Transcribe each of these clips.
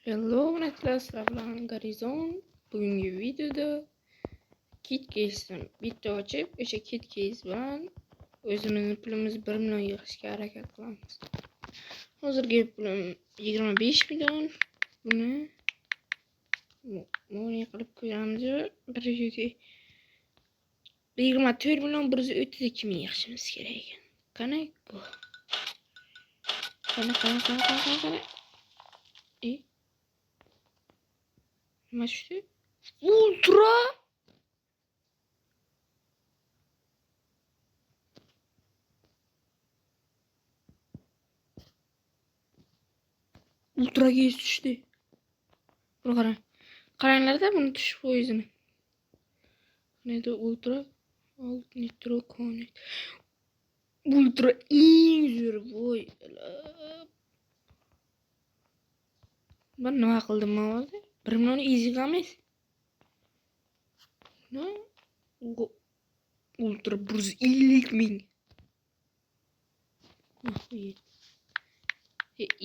Hello, sizlar bilan Garizon. Bugungi videoda kit case'ni bitta ochib, o'sha kit case bilan o'zimizning pulimiz 1 million yig'ishga harakat qilamiz. Hozirgi pulim 25 million. Buni mo'ni qilib ko'ramiz. 24 million 132 ming yig'ishimiz kerak ekan. Qani bu? Qani. Nima tushdi? Ultra! Ultra case tushdi. Buni qarang. Qaranglarda buni tushib qo'yizini. Neydi ultra? Nitro connect. Ultra eng zo'r voy. Ben nima qildim hozir? 1 million easy emas. Ne? Ultra 150 ming.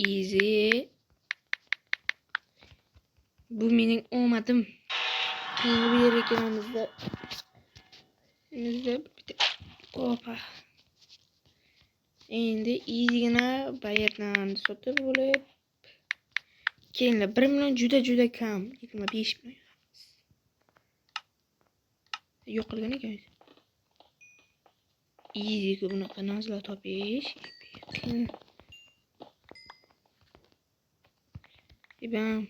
Easy. Bu mening omadim. Bu yer ekanimizda. Bitta opa. Endi easy'gina bayatdan sotib olib keyinlar 1 million juda kam. 25 million. Yo'q qilgan ekan. Easy bunaqa narsalar topish. İbam.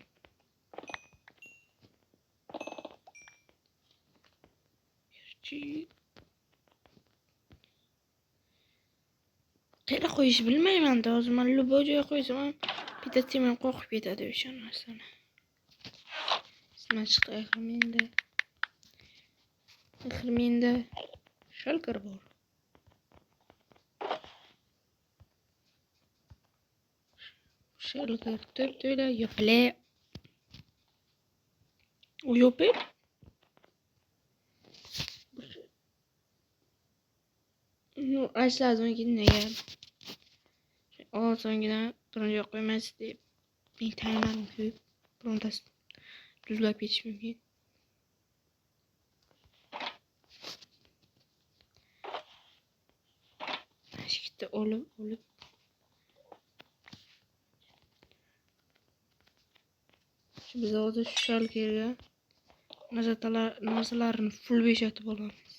Qayerga qo'yish bilmayman. Hozir men любой joyga qo'ysam ham bitta temen qo'rqib ketadi o'sha narsani. Значит, menda shalkar bor. Shalkar to'la yo'qlar. U yo'q. No, aslazım gidin eğer. Olsangina birinci qo'ymas deb men tayinlarim ko'p. Birontas düzlab ketish mumkin. Ashikda olib biz hozir shu shalkerga narsalarni full beshatib olamiz.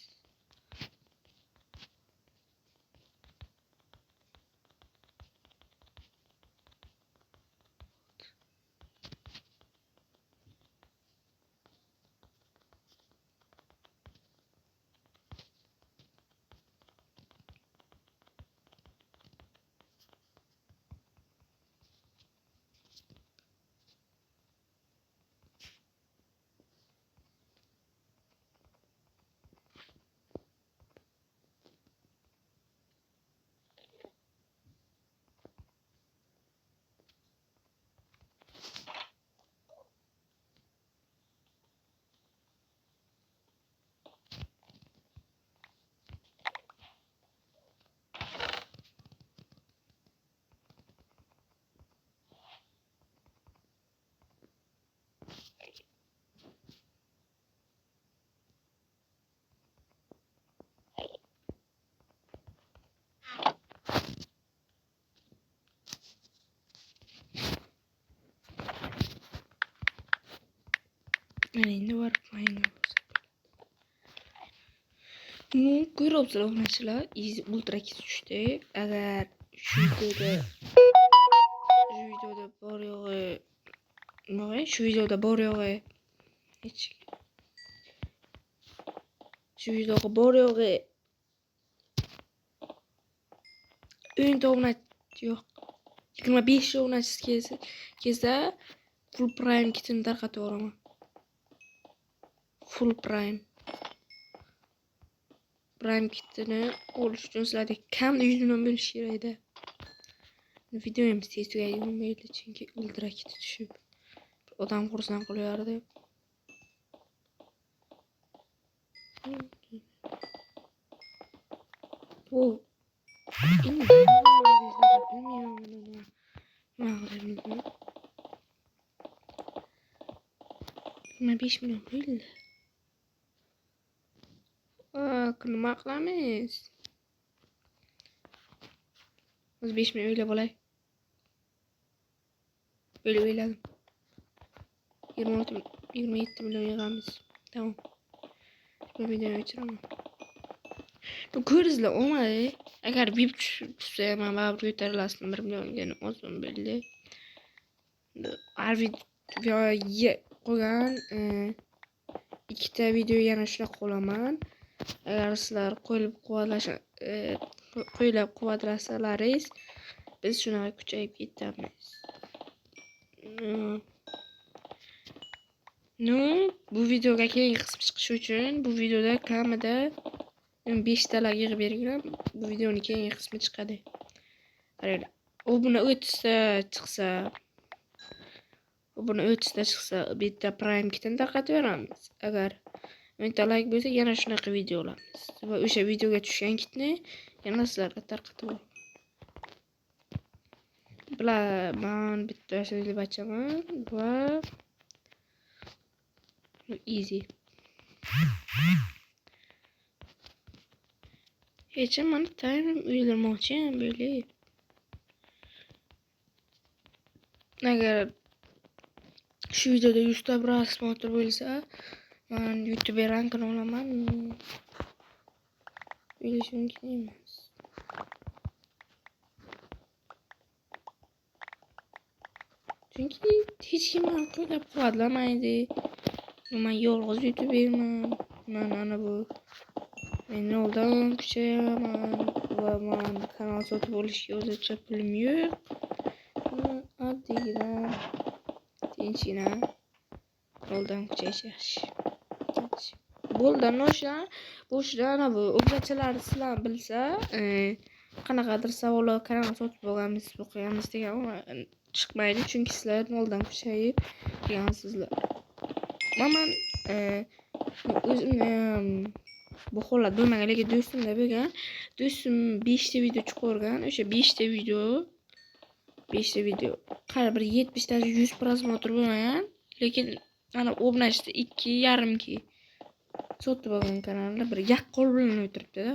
Endi var payını. Ko'ryapsizlar obunachilar, easy ultra kit tushdi. Agar shu videoda bor yo'g'i shu videoda 10 ta obunachi yo'q. 25 ta obunachi kelsa full prime kitini tarqatib yuboraman. Full prime kitini olish uchun sizlarga kamida 100 million bo'lish kerak edi. Video ham tez tugamaydi chunki ultra kit tushib odam xursand qilyardi. O 25 milyon bo'ldi. Nima qilamiz? O'zi 5 milyon o'ylab olay. O'yladim. 27 milyon yig'amiz. Tamam. Bu videoni o'chiraman. Bu ko'rizlar olmadi. Agar bip tushsa men baribir ko'tarilasdim 1 millionga o'zim bildi. Har videoga qo'ygan ikkita video yana shunaqa qilaman. Agar sizlar qo'ylab quvvatlasalaringiz biz shunaqa kuchayib ketamiz. Bu videoga keyingi qism chiqishi uchun bu videoda kamida 5 talar yig'ib beringlar. Bu videoning keyingi qismi chiqadi. Qaranglar. Obuna 30 ta chiqsa, bitta Prime kitini tarqataveramiz. Agar 10 ta like bo'lsa, yana shunaqa video olamiz. Va o'sha videoga tushgan kitni yana sizlarga tarqataman. Bilaman, bittasini deb aytaman va easy. Hech mana time o'ylamoqchi ham böyle. Agar shu videoda 100 ta prosmotr bo'lsa, men YouTube rankini olaman. Bilish mumkin emas. Chunki hech kim meni qo'llab quvvatlamaydi. Men yolg'iz YouTuberman. Men ana bu men yoldan kuchayaman va men kanal sotib olishga o'zicha pulim yo'q. Oddiygina tinchgina yoldan kuchayish yaxshi. Bo'ldi, noshdan bo'shdan ana bu o'quvchilar sizlar bilsa, qanaqadir savollar kanal sotib olganmiz, o'qiyamiz degan chiqmaydi, chunki sizlar noldan kuchayib degansizlar. Men o'zimni bu holat bo'lmagan, lekin do'stimda bo'lgan. Do'stim 5 ta video chiqargan. O'sha 5 ta video har bir 70 ta 100 prosmotr bo'lmagan, lekin ana obunachida 2,5 ki sotib olgan kanalda bir yaqqol bilan o'tiribdi-da.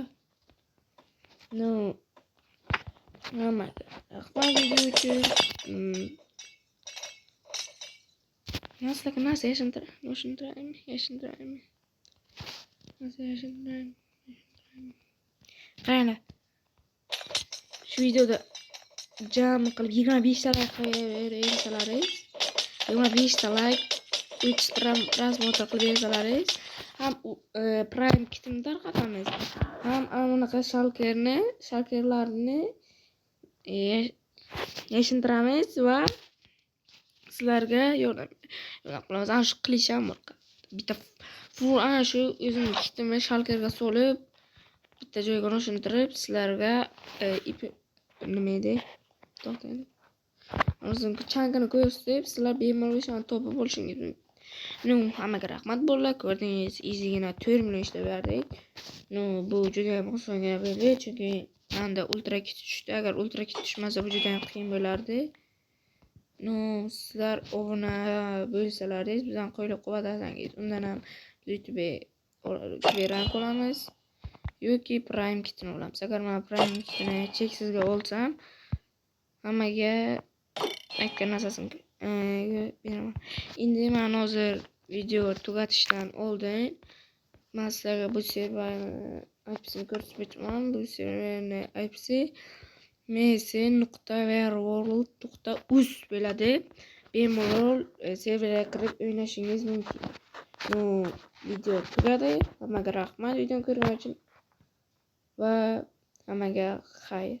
Nima video uchun nasıl yaşındırayım. Qaranglar. Shu videoda jami qilib 25 ta like qo'yaverasangiz, 25 ta like, 3 ta prosmotr qilib bersalaringiz, ham Prime kitini tarqatamiz. Ham anaqa shalkerlarni yashintiramiz va sizlarga yordam qilamiz. Ana shu qilisham bor. Bitta ana shu o'zimning kitimni shalkerga solib, bitta joyga o'rnashtirib, sizlarga nima edi? To'xtaydi. O'zimning chankini ko'rsatib, sizlar bemalol o'shani topib olishingiz mumkin. Hammaga rahmat bo'ldi. Ko'rdingiz, easygina 4 million ishlab berdik. Bu juda ham osongina bo'ldi, chunki menda ultra kit tushdi. Agar ultra kit tushmasa, bu juda ham qiyin bo'lardi. Sizlar obuna bo'lsalaringiz, bizdan qo'llab-quvvatlasangiz, undan ham YouTube rank olamiz yoki Prime kitini olamiz. Agar men Prime kitini cheksizga olsam, hammaga aytgan narsasimni beraman. Endi men hozir video tugatishdan oldin men sizlarga bu serverni IP'sini ko'rsatib o'taman. Bu serverni IP'si mc.verworld.uz bo'ladi. Bemalol serverga kirib o'ynashingiz mumkin. Video tugadi. Hammaga rahmat videoni ko'rganingiz uchun va hammaga xayr.